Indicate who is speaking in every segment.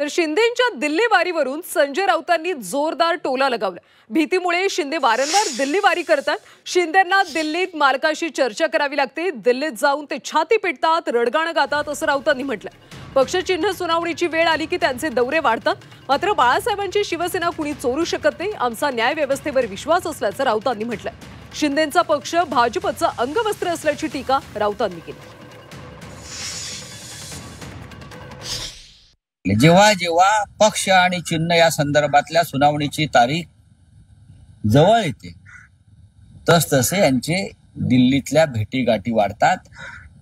Speaker 1: तर शिंदेंच्या दिल्ली वारीवरून संजय राऊतांनी जोरदार टोला लगावला। भीतीमुळे शिंदे वारंवार दिल्ली वारी करतात। शिंदेंना दिल्लीत मालकाशी चर्चा करावी लागते। दिल्लीत जाऊन ते छाती पिटतात, रडगाणं गातात असं राऊतांनी म्हटलंय। पक्षचिन्ह सुनावणीची वेळ आली की त्यांचे दौरे वाढतात। मात्र बाळासाहेबांची शिवसेना कुणी चोरू शकत नाही, आमचा न्याय व्यवस्थेवर विश्वास असल्याचं राऊतांनी म्हटलंय। शिंदेंचा पक्ष भाजपचं अंगवस्त्र असल्याची टीका राऊतांनी केली।
Speaker 2: जेव्हा जेव्हा पक्ष आणि चिन्ह या संदर्भातल्या सुनावणीची तारीख जवळ येते तसतसे यांचे दिल्लीतल्या भेटीगाठी वाढतात।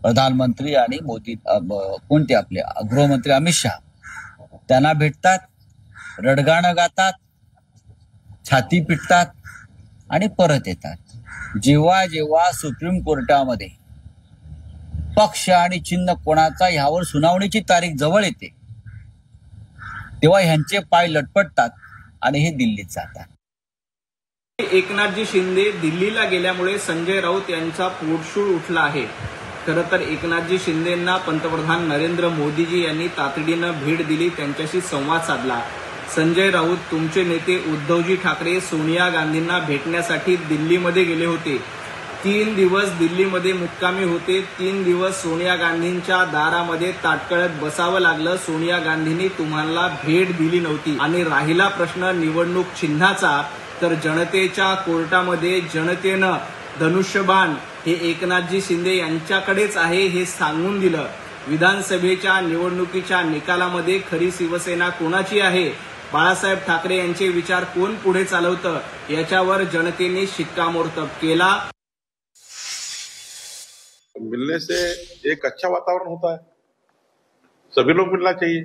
Speaker 2: प्रधानमंत्री आणि मोदी कोणते आपले गृहमंत्री अमित शहा त्यांना भेटतात, रडगाणं गातात, छाती पिटतात आणि परत येतात। जेव्हा जेव्हा सुप्रीम कोर्टामध्ये पक्ष आणि चिन्ह कोणाचा ह्यावर सुनावणीची तारीख जवळ येते तेव्हा ह्यांचे पाय लटपटतात आणि हे दिल्लीत जातात।
Speaker 3: एकनाथजी शिंदे दिल्लीला गेल्यामुळे संजय राऊत यांचा पोटशूळ उठला आहे। खरं तर एकनाथजी शिंदेंना पंतप्रधान नरेंद्र मोदीजी यांनी तातडीनं भेट दिली, त्यांच्याशी संवाद साधला। संजय राऊत तुमचे नेते उद्धवजी ठाकरे सोनिया गांधींना भेटण्यासाठी दिल्लीमध्ये गेले होते। 3 दिवस दिल्लीमध्ये मुक्कामी होते। 3 दिवस सोनिया गांधींच्या दारामध्ये ताटकळत बसावं लागलं। सोनिया गांधींनी तुम्हाला भेट दिली नव्हती। आणि राहिला प्रश्न निवडणूक चिन्हाचा, तर जनतेच्या कोर्टामध्ये जनतेनं धनुष्यबाण हे एकनाथजी शिंदे यांच्याकडेच आहे हे सांगून दिलं। विधानसभेच्या निवडणुकीच्या निकालामध्ये खरी शिवसेना कोणाची आहे, बाळासाहेब ठाकरे यांचे विचार कोण पुढे चालवतं, याच्यावर जनतेने शिक्कामोर्तब केला।
Speaker 4: मिलने से एक अच्छा वातावरण होता है, सभी लोग मिलना चाहिए।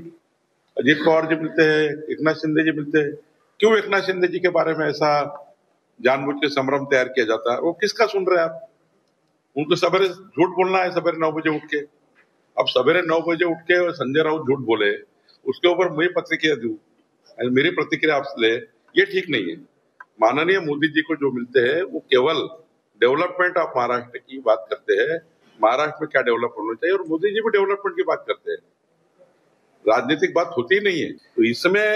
Speaker 4: अजीत पवार जी मिलते हैं, एकनाथ शिंदे जी मिलते हैं। क्यों एकनाथ शिंदे जी के बारे में ऐसा जानबूझ के संभ्रम तैयार किया जाता है? वो किसका सुन रहे हैं आप? उनको सवेरे झूठ बोलना है, सवेरे 9 बजे उठ के। अब सवेरे 9 बजे उठ के संजय राउत झूठ बोले, उसके ऊपर मैं प्रतिक्रिया दूं, मेरी प्रतिक्रिया आपसे ये ठीक नहीं है। माननीय मोदी जी को जो मिलते हैं वो केवल डेवलपमेंट ऑफ महाराष्ट्र की बात करते हैं, महाराष्ट्र में क्या डेवलप होना चाहिए, और मोदी जी भी डेवलपमेंट की बात करते हैं, राजनीतिक बात होती नहीं है। तो इसमें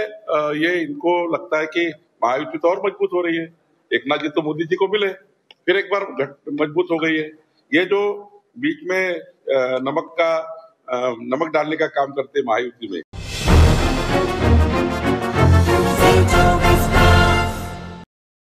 Speaker 4: ये इनको लगता है कि महायुति तो और मजबूत हो रही है। एकनाथ जी तो मोदी जी को मिले, फिर एक बार मजबूत हो गई है। ये जो बीच में नमक डालने का काम करते महायुति में,